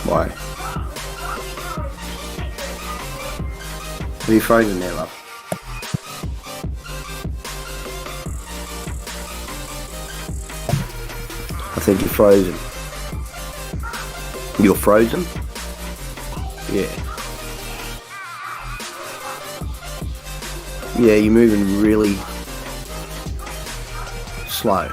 Why? Are you frozen there, love? I think you're frozen. You're frozen? Yeah. Yeah, you're moving really slow.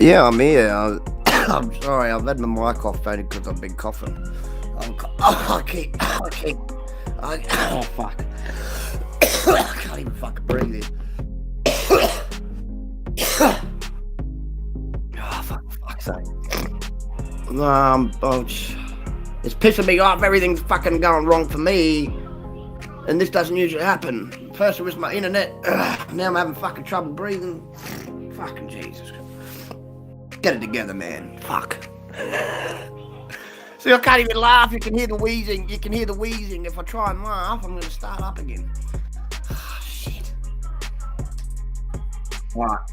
Yeah, I'm here. I'm sorry, I've had my mic off only because I've been coughing. Oh, fuck. I can't even fucking breathe here. Oh, fuck's sake. It's pissing me off. Everything's fucking going wrong for me. And this doesn't usually happen. First it was my internet. Now I'm having fucking trouble breathing. Fucking Jesus. Get it together, man. Fuck. See, I can't even laugh. You can hear the wheezing. If I try and laugh, I'm going to start up again. Oh, shit. What?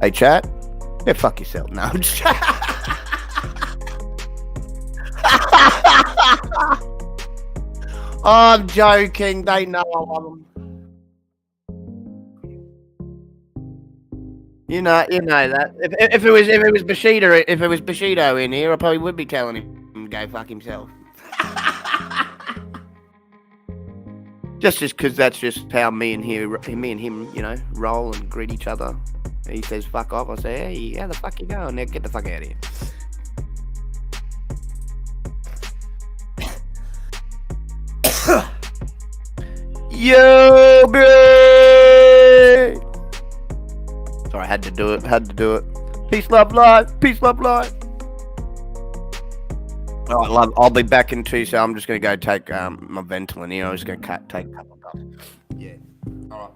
Hey, chat. Yeah, fuck yourself. No, I'm just... I'm joking. They know I love them. You know that. If it was Bushido in here, I probably would be telling him to go fuck himself. just because that's just how me and him, roll and greet each other. He says fuck off. I say, hey, how the fuck you going? Now get the fuck out of here. Yo, bro. Sorry, I had to do it. Peace, love, life. All right, love. I'll be back in 2, so I'm just gonna go take my Ventolin here. I'm just gonna take a couple of puffs. Yeah. All right.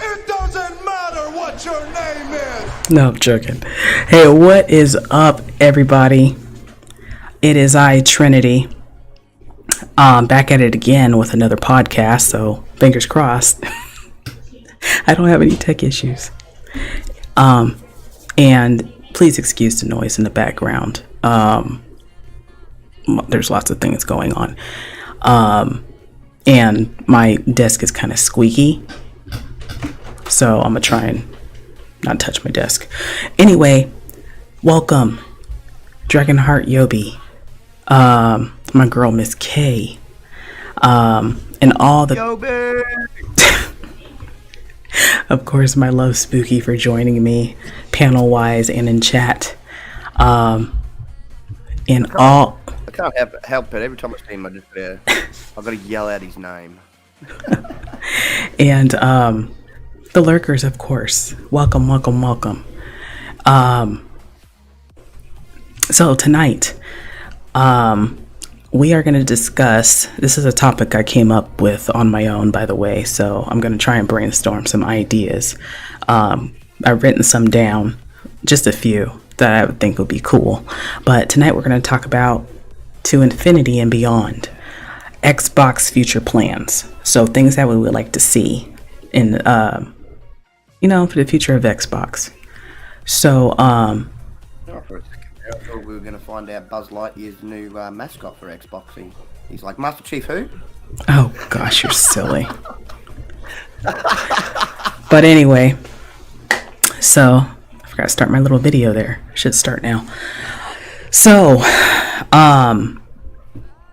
It doesn't matter what your name is. No, I'm joking. Hey, what is up, everybody? It is I, Trinity. Back at it again with another podcast, so fingers crossed. I don't have any tech issues. And please excuse the noise in the background. There's lots of things going on. And my desk is kind of squeaky. So I'm gonna try and not touch my desk. Anyway, welcome, Dragonheart Yobi, my girl Miss K, and all the of course my love Spooky for joining me panel wise and in chat. I can't help it. Every time I see him, I've got to yell out his name. And the lurkers, of course. Welcome. So tonight, we are going to discuss, this is a topic I came up with on my own, by the way, so I'm going to try and brainstorm some ideas. I've written some down, just a few that I would think would be cool. But tonight we're going to talk about To Infinity and Beyond, Xbox future plans. So things that we would like to see in, for the future of Xbox. So, Oh, for a second there, I thought we were going to find out Buzz Lightyear's new mascot for Xbox. He's like, Master Chief who? oh gosh, you're silly. But anyway, so I forgot to start my little video there. Should start now. So,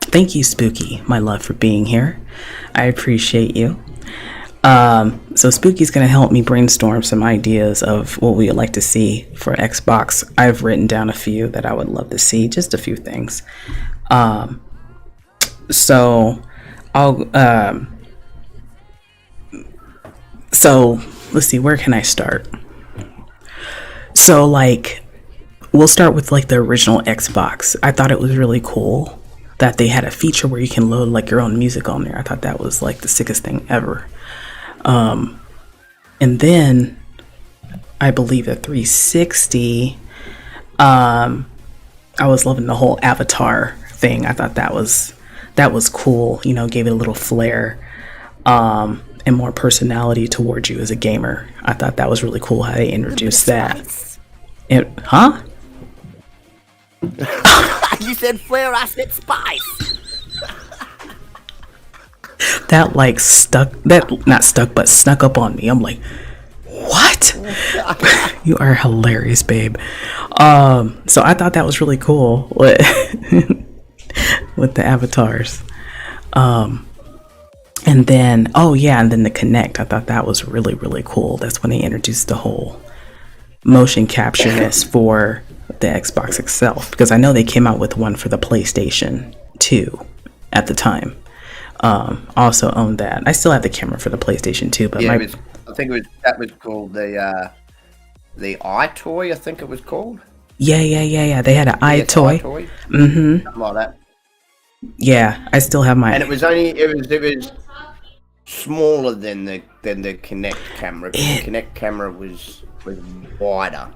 thank you, Spooky, my love, for being here. I appreciate you. So Spooky's gonna help me brainstorm some ideas of what we would like to see for Xbox. I've written down a few that I would love to see, just a few things. So I'll so let's see, where can I start? So like, we'll start with like the original Xbox. I thought it was really cool that they had a feature where you can load like your own music on there. I thought that was like the sickest thing ever. And then I believe the 360, I was loving the whole avatar thing. I thought that was cool, you know, gave it a little flair, and more personality towards you as a gamer. I thought that was really cool how they introduced that. Huh? You said flair, I said spice. That like snuck up on me. I'm like, what? You are hilarious, babe. So I thought that was really cool with, with the avatars. And then, and then the Kinect. I thought that was really, really cool. That's when they introduced the whole motion capture-ness for the Xbox itself, because I know they came out with one for the PlayStation 2 at the time. Also owned that. I still have the camera for the PlayStation 2, but I think that was called the iToy. I think it was called. Yeah. They had an iToy. Mm-hmm. Something like that. Yeah, I still have my. And it was smaller than the Kinect camera. The Kinect camera was wider.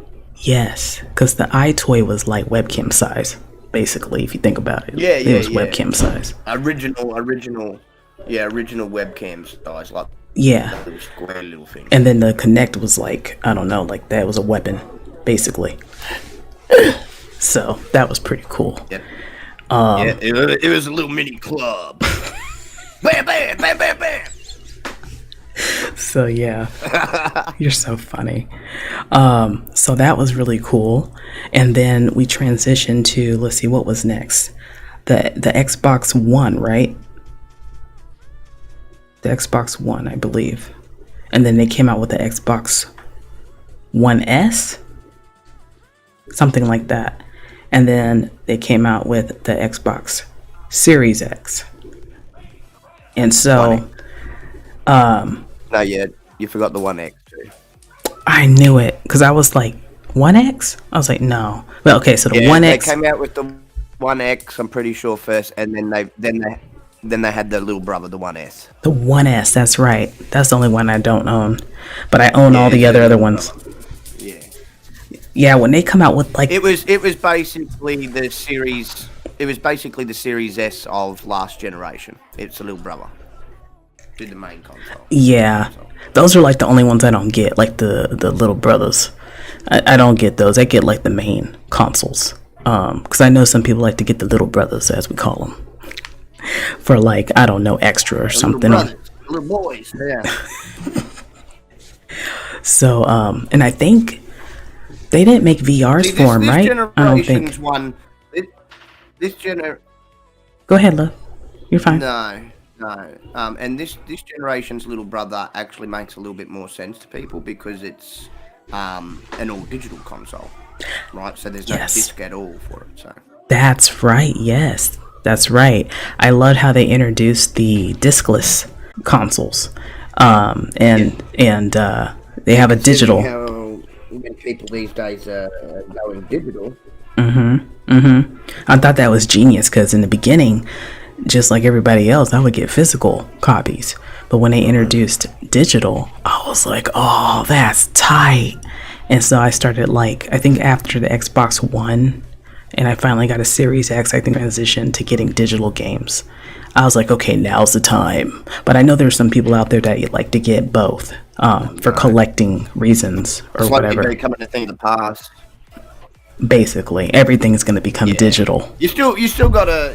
Yes, because the iToy was like webcam size, basically, if you think about it. Yeah, it was webcam size. Original webcam size, like little square little thing. And then the Kinect was like, I don't know, like that was a weapon, basically. So that was pretty cool. Yep. It was a little mini club. Bam, bam, bam, bam, bam. So yeah, you're so funny. So that was really cool. And then we transitioned to, let's see, what was next? The Xbox One, right? The Xbox One, I believe. And then they came out with the Xbox One S, something like that. And then they came out with the Xbox Series X. And so, no, yeah, you forgot the One X too. I knew it, because I was like, One X? I was like, no. Well, okay, so the One X. They came out with the One X, I'm pretty sure, first, and then they had the little brother, the One S. The One S, that's right. That's the only one I don't own, but I own all the other ones. Yeah. Yeah, when they come out with like it was basically the series. It was basically the Series S of last generation. It's a little brother to the main console. Yeah, those are like the only ones I don't get, like the little brothers. I don't get those. I get like the main consoles, because I know some people like to get the little brothers, as we call them, for like, I don't know, extra or something. Little boys, yeah. So, and I think they didn't make VRs for them, right? I don't think. Go ahead, love. You're fine. No. And this generation's little brother actually makes a little bit more sense to people because it's an all digital console, right? So there's no disc at all for it. So that's right. Yes, that's right. I loved how they introduced the discless consoles, and they have a digital. How many people these days are going digital? I thought that was genius, because in the beginning, just like everybody else, I would get physical copies. But when they introduced digital, I was like, oh, that's tight. And so I started, like, I think after the Xbox One, and I finally got a Series X, I think I transitioned to getting digital games. I was like, okay, now's the time. But I know there's some people out there that like to get both. for collecting reasons or It's like whatever. they're becoming a thing of the past. Basically, everything's going to become digital. You still got a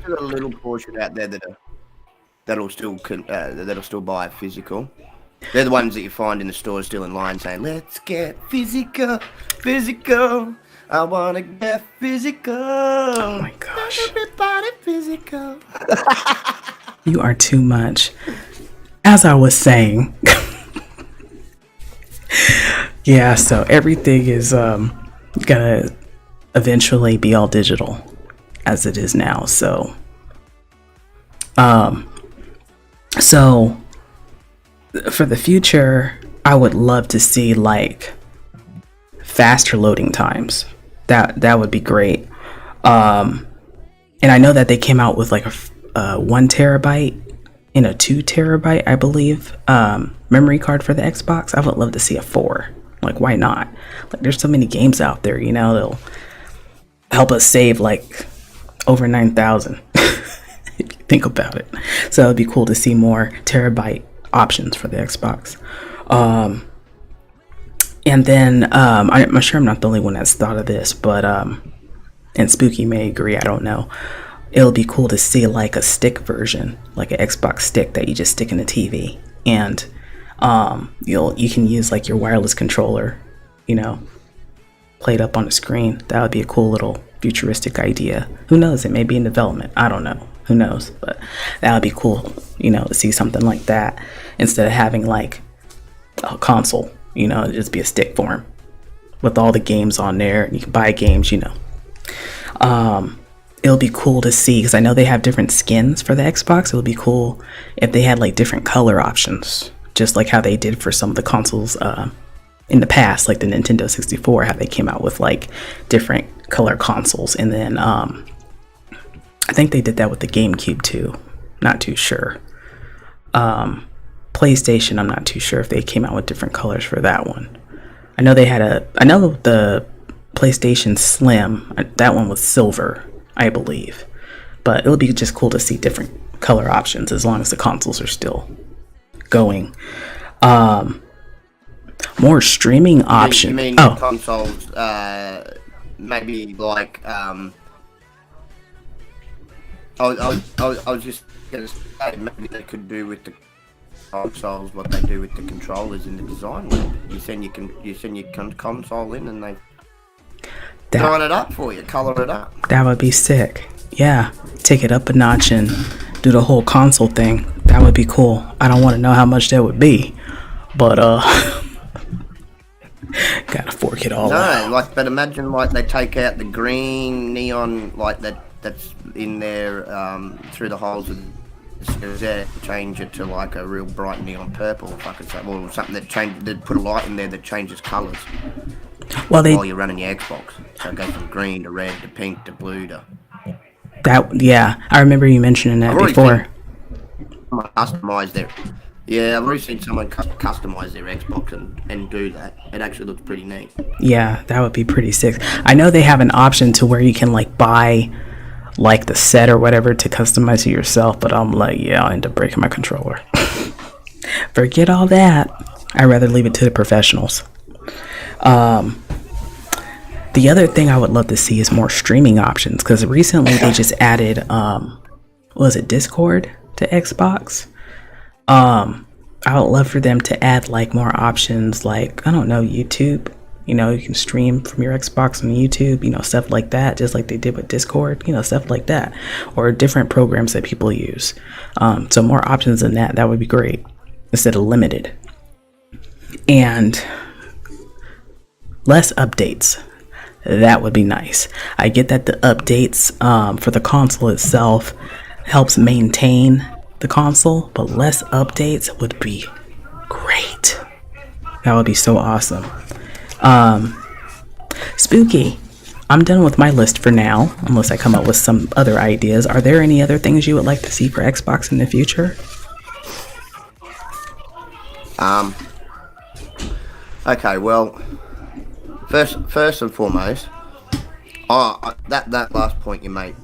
little portion out there that'll still buy physical. They're the ones that you find in the stores still in line saying, "Let's get physical, physical. I wanna get physical." Oh my gosh. Everybody physical. You are too much. As I was saying, yeah, so everything is gonna eventually be all digital as it is now. So for the future, I would love to see like faster loading times. That would be great. And I know that they came out with like a 1 terabyte and a 2 terabyte, I believe, memory card for the Xbox. I would love to see a 4. Like, why not? Like, there's so many games out there, you know, that'll help us save like over 9,000 if you think about it. So it'd be cool to see more terabyte options for the Xbox. And then I'm sure I'm not the only one that's thought of this, but and Spooky may agree, I don't know. It'll be cool to see like a stick version, like an Xbox stick that you just stick in the TV, and you can use like your wireless controller, you know, played up on the screen. That would be a cool little futuristic idea. Who knows? It may be in development. I don't know. Who knows? But that would be cool, you know, to see something like that instead of having like a console. You know, it'd just be a stick form with all the games on there, and you can buy games, you know. It'll be cool to see, because I know they have different skins for the Xbox. It'll be cool if they had like different color options, just like how they did for some of the consoles in the past, like the Nintendo 64, how they came out with like different color consoles. And then I think they did that with the GameCube too. Not too sure. PlayStation, I'm not too sure if they came out with different colors for that one. I know the PlayStation Slim, that one was silver, I believe. But it would be just cool to see different color options as long as the consoles are still going. More streaming options. You mean consoles, maybe like, I was just going to say, maybe they could do with the consoles what they do with the controllers in the design web. You send your console in and they line it up for you, color it up. That would be sick. Yeah, take it up a notch and do the whole console thing. That would be cool. I don't want to know how much that would be, but gotta fork it all out. But imagine like they take out the green neon like that's in there through the holes of the change it to like a real bright neon purple, or something that put a light in there that changes colours. Well, while you're running your Xbox, so it goes from green to red to pink to blue to. Yeah, I remember you mentioning that before. Customize their. Yeah, I've already seen someone customize their Xbox and do that. It actually looks pretty neat. Yeah, that would be pretty sick. I know they have an option to where you can like buy like the set or whatever to customize it yourself, but I'm like, yeah, I'll end up breaking my controller. Forget all that. I'd rather leave it to the professionals. The other thing I would love to see is more streaming options, because recently they just added Discord to Xbox. I would love for them to add like more options, like, I don't know, YouTube. You know, you can stream from your Xbox on YouTube, you know, stuff like that, just like they did with Discord, you know, stuff like that, or different programs that people use. So more options than that would be great instead of limited. And less updates. That would be nice. I get that the updates for the console itself helps maintain the console, but less updates would be great. That would be so awesome. Spooky, I'm done with my list for now, unless I come up with some other ideas. Are there any other things you would like to see for Xbox in the future? Okay, well, first and foremost, that last point you made,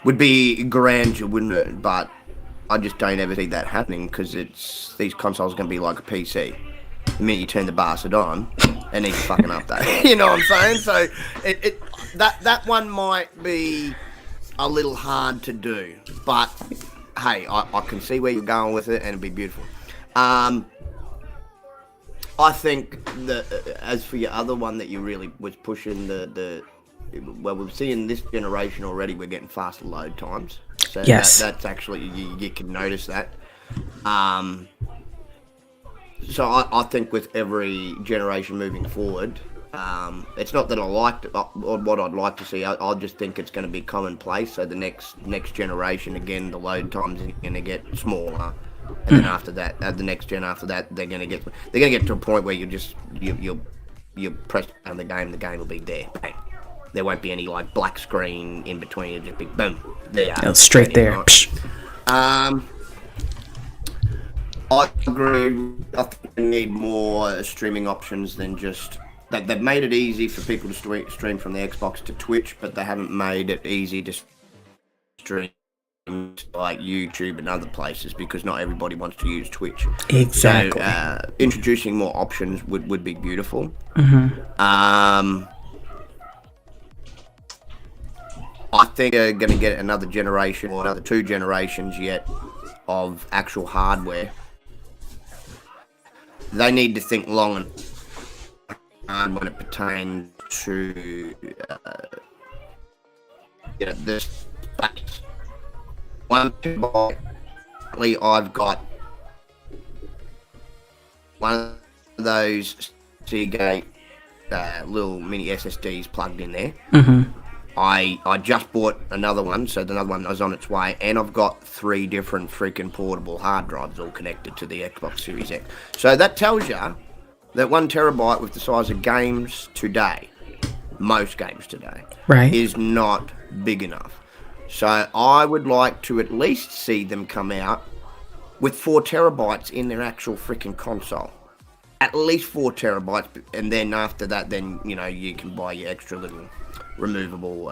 would be grandeur, wouldn't it? But I just don't ever see that happening because these consoles are going to be like a PC. The minute you turn the bastard on, it needs a fucking update. You know what I'm saying? So that one might be a little hard to do, but hey, I can see where you're going with it, and it'd be beautiful. I think that as for your other one that you really was pushing well, we're seeing this generation already. We're getting faster load times, so yes, that's actually you can notice that. So I think with every generation moving forward, it's not that I liked it, or what I'd like to see. I just think it's going to be commonplace. So the next generation, again, the load times are going to get smaller, and then after that, the next gen after that, they're going to get to a point where you press down the game will be there. Bang. There won't be any like black screen in between. It'll just be boom. There. Straight there. Right? I agree. I think we need more streaming options than just that. They've made it easy for people to stream from the Xbox to Twitch, but they haven't made it easy to stream to like YouTube and other places because not everybody wants to use Twitch. Exactly. So introducing more options would be beautiful. I think they're going to get another generation or another 2 generations yet of actual hardware. They need to think long and hard when it pertains to this space. I've got one of those Seagate little mini SSDs plugged in there. I just bought another one, so another one is on its way, and I've got 3 different freaking portable hard drives all connected to the Xbox Series X. So that tells you that 1 terabyte with the size of games today, most games today, right, is not big enough. So I would like to at least see them come out with 4 terabytes in their actual freaking console. At least 4 terabytes, and then after that, then you can buy your extra little removable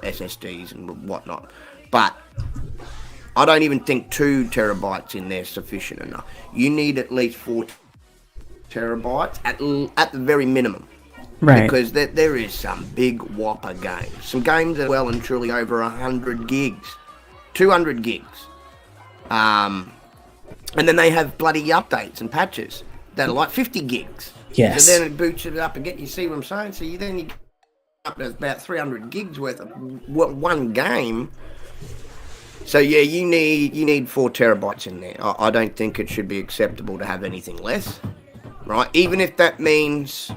SSDs and whatnot. But I don't even think 2 terabytes in there is sufficient enough. You need at least 4 terabytes at the very minimum. Right. Because there is some big whopper games. Some games that are well and truly over 100 gigs. 200 gigs. And then they have bloody updates and patches that are like 50 gigs. Yes. So then it boots it up again. You see what I'm saying? So you get up to about 300 gigs worth of one game. So yeah, you need 4 terabytes in there. I don't think it should be acceptable to have anything less, right? Even if that means,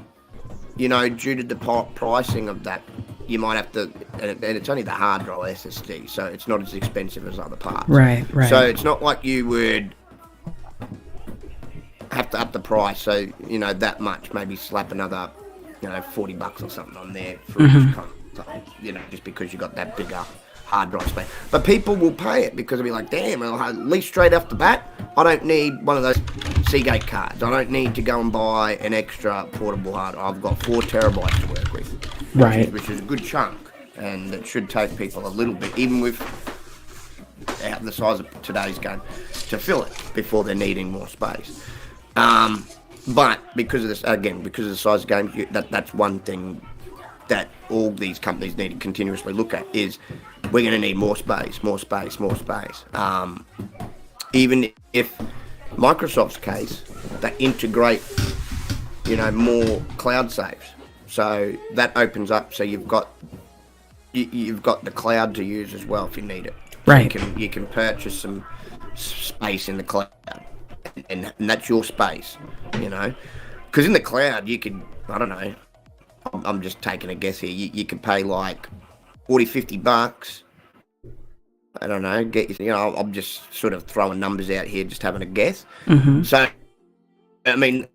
due to the pricing of that, you might have to, and it's only the hard drive SSD, so it's not as expensive as other parts. Right. So it's not like you would have to up the price, so that much, maybe slap another $40 or something on there for each console, just because you got that bigger hard drive space. But people will pay it because they'll be like, damn, at least straight off the bat, I don't need one of those Seagate cards. I don't need to go and buy an extra portable hard. I've got 4 terabytes to work with, which is a good chunk, and it should take people a little bit, even with the size of today's game, to fill it before they're needing more space. But because of this, again, because of the size of games, that's one thing that all these companies need to continuously look at is we're going to need more space. Even if Microsoft's case, they integrate, more cloud saves. So that opens up, so you've got the cloud to use as well if you need it. Right. You can purchase some space in the cloud. And that's your space, because in the cloud you could, I don't know, I'm just taking a guess here, you could pay like $40-50, I don't know, I'm just sort of throwing numbers out here, just having a guess. So I mean,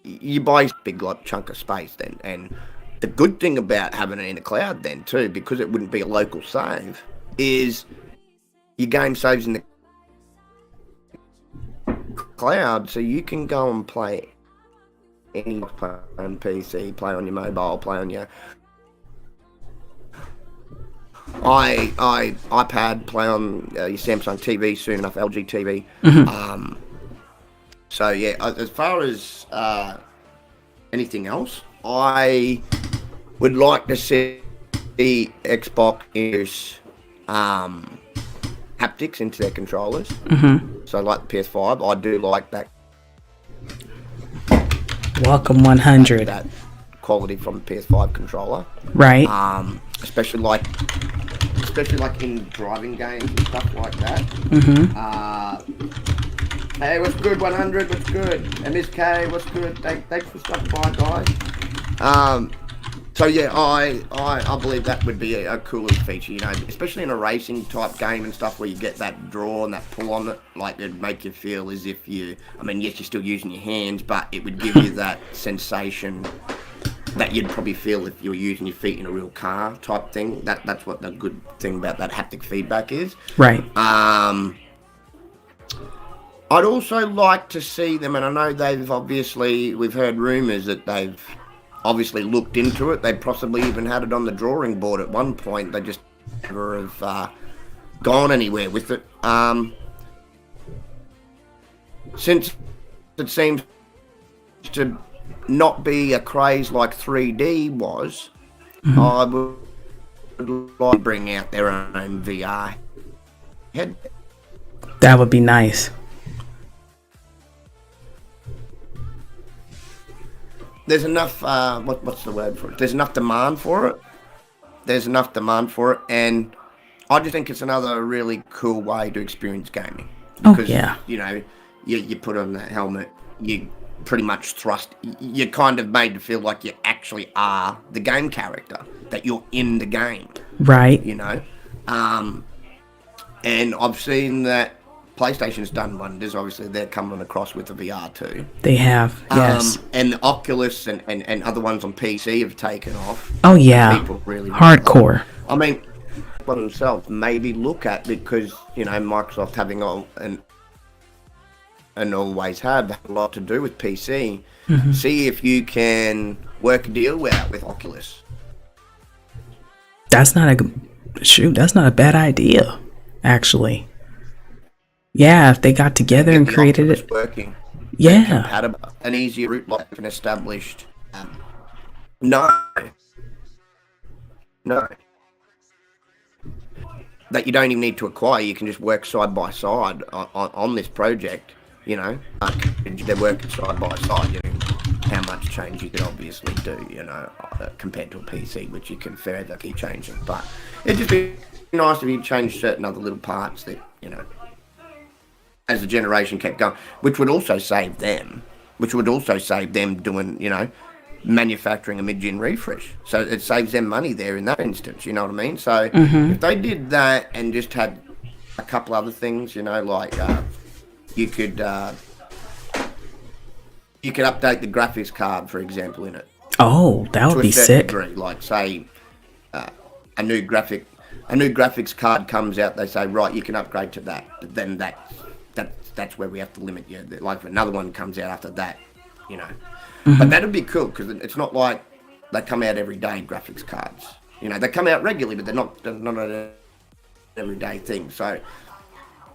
you buy a big chunk of space then, and the good thing about having it in the cloud then too, because it wouldn't be a local save, is your game saves in the cloud, so you can go and play any, play on PC, play on your mobile, play on your iPad, play on your Samsung TV, soon enough LG TV. So yeah, as far as anything else, I would like to see Xbox use haptics into their controllers. So like the PS5, I do like that. Welcome 100. That quality from the PS5 controller. Right. Especially like in driving games and stuff like that. Hey, what's good, 100? What's good? MSK, what's good? Thanks for stopping by, guys. So yeah, I believe that would be a cooler feature, you know, especially in a racing type game and stuff where you get that draw and that pull on it, like it'd make you feel as if yes, you're still using your hands, but it would give you that sensation that you'd probably feel if you were using your feet in a real car type thing. That's what the good thing about that haptic feedback is. Right. I'd also like to see them, and I know we've heard rumours that they've obviously looked into it. They possibly even had it on the drawing board at one point. They just never have gone anywhere with it. Since it seems to not be a craze like 3D was, I would like to bring out their own VR headset. That would be nice. There's enough, what's the word for it? There's enough demand for it. And I just think it's another really cool way to experience gaming. Because, you know, you put on that helmet, you pretty much you're kind of made to feel like you actually are the game character, that you're in the game. Right. You know? And I've seen that PlayStation's done wonders. Obviously, they're coming across with the VR too. They have, yes. And the Oculus and other ones on PC have taken off. Oh, yeah. People really hardcore. I mean, for themselves, maybe look at, because, you know, Microsoft having and always have a lot to do with PC. See if you can work a deal out with Oculus. That's not a bad idea, actually. Yeah, if they got together and created it. Working. Yeah. An easier route, like an established. No. That you don't even need to acquire. You can just work side by side on this project. You know, they're working side by side. You know, how much change you could obviously do. You know, compared to a PC, which you can further keep changing. But it'd just be nice if you change certain other little parts that, you know, as the generation kept going, which would also save them doing, you know, manufacturing a mid-gen refresh. So it saves them money there in that instance, you know what I mean? So if they did that and just had a couple other things, you know, like you could update the graphics card, for example, in it. Oh, that would be sick. Degree. Like, say, a new graphics card comes out, they say, right, you can upgrade to that. But then that's where we have to limit you. Like, if another one comes out after that, you know. But that'd be cool, because it's not like they come out every day, graphics cards. You know, they come out regularly, but they're not an everyday thing. So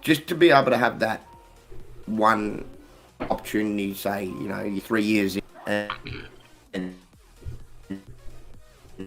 just to be able to have that one opportunity, say, you know, you're 3 years in, and